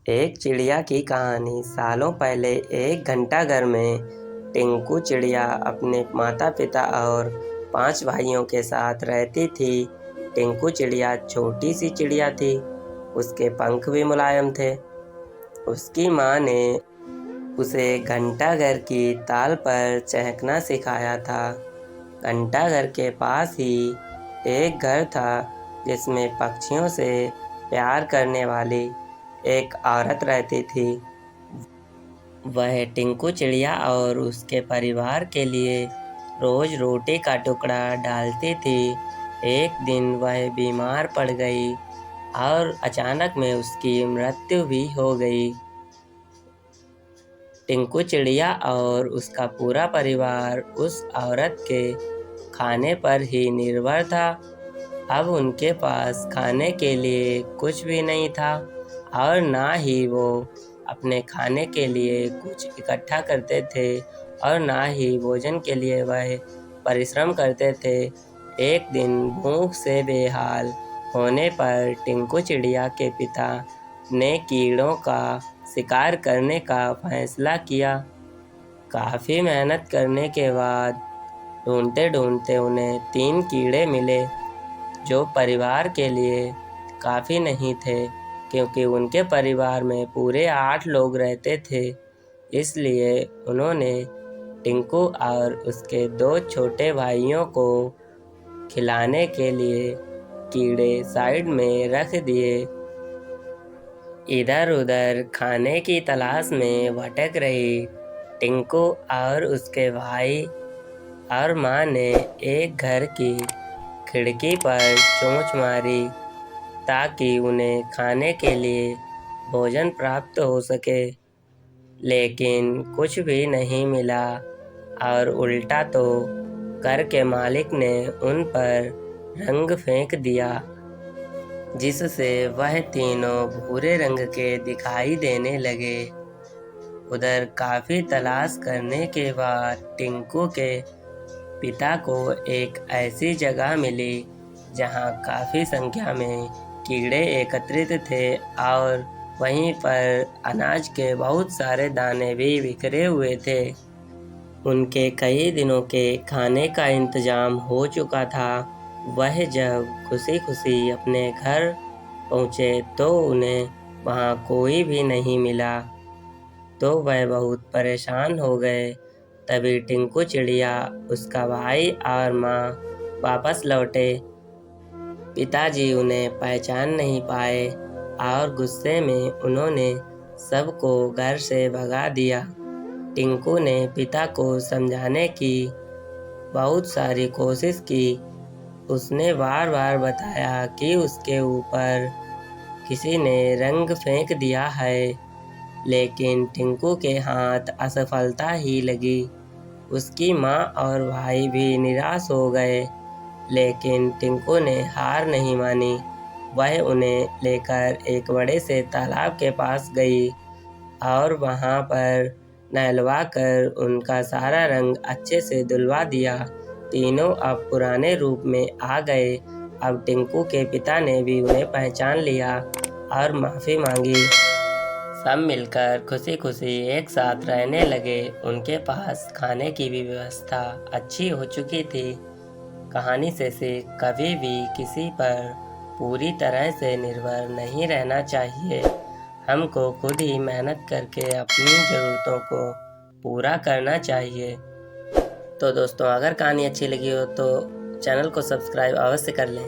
एक चिड़िया की कहानी। सालों पहले एक घंटाघर में टिंकू चिड़िया अपने माता पिता और 5 भाइयों के साथ रहती थी। टिंकू चिड़िया छोटी सी चिड़िया थी। उसके पंख भी मुलायम थे। उसकी माँ ने उसे घंटाघर की ताल पर चहकना सिखाया था। घंटाघर के पास ही एक घर था जिसमें पक्षियों से प्यार करने वाली एक औरत रहती थी। वह टिंकू चिड़िया और उसके परिवार के लिए रोज रोटी का टुकड़ा डालती थी। एक दिन वह बीमार पड़ गई और अचानक में उसकी मृत्यु भी हो गई। टिंकू चिड़िया और उसका पूरा परिवार उस औरत के खाने पर ही निर्भर था। अब उनके पास खाने के लिए कुछ भी नहीं था और ना ही वो अपने खाने के लिए कुछ इकट्ठा करते थे और ना ही भोजन के लिए वह परिश्रम करते थे। एक दिन भूख से बेहाल होने पर टिंकू चिड़िया के पिता ने कीड़ों का शिकार करने का फैसला किया। काफ़ी मेहनत करने के बाद ढूंढते ढूंढते उन्हें 3 कीड़े मिले जो परिवार के लिए काफ़ी नहीं थे, क्योंकि उनके परिवार में पूरे 8 लोग रहते थे। इसलिए उन्होंने टिंकू और उसके 2 छोटे भाइयों को खिलाने के लिए कीड़े साइड में रख दिए। इधर उधर खाने की तलाश में भटक रही टिंकू और उसके भाई और माँ ने एक घर की खिड़की पर चोंच मारी ताकि उन्हें खाने के लिए भोजन प्राप्त हो सके, लेकिन कुछ भी नहीं मिला और उल्टा तो घर के मालिक ने उन पर रंग फेंक दिया, जिससे वह तीनों भूरे रंग के दिखाई देने लगे। उधर काफ़ी तलाश करने के बाद टिंकू के पिता को एक ऐसी जगह मिली जहां काफ़ी संख्या में कीड़े एकत्रित थे और वहीं पर अनाज के बहुत सारे दाने भी बिखरे हुए थे। उनके कई दिनों के खाने का इंतजाम हो चुका था। वह जब खुशी खुशी अपने घर पहुँचे तो उन्हें वहाँ कोई भी नहीं मिला, तो वह बहुत परेशान हो गए। तभी टिंकू चिड़िया, उसका भाई और माँ वापस लौटे। पिताजी उन्हें पहचान नहीं पाए और गुस्से में उन्होंने सबको घर से भगा दिया। टिंकू ने पिता को समझाने की बहुत सारी कोशिश की। उसने बार बार बताया कि उसके ऊपर किसी ने रंग फेंक दिया है, लेकिन टिंकू के हाथ असफलता ही लगी। उसकी माँ और भाई भी निराश हो गए, लेकिन टिंकू ने हार नहीं मानी। वह उन्हें लेकर एक बड़े से तालाब के पास गई और वहाँ पर नहलवा कर उनका सारा रंग अच्छे से धुलवा दिया। तीनों अब पुराने रूप में आ गए। अब टिंकू के पिता ने भी उन्हें पहचान लिया और माफ़ी मांगी। सब मिलकर खुशी खुशी एक साथ रहने लगे। उनके पास खाने की भी व्यवस्था अच्छी हो चुकी थी। कहानी से सीख, कभी भी किसी पर पूरी तरह से निर्भर नहीं रहना चाहिए। हमको खुद ही मेहनत करके अपनी ज़रूरतों को पूरा करना चाहिए। तो दोस्तों, अगर कहानी अच्छी लगी हो तो चैनल को सब्सक्राइब अवश्य कर लें।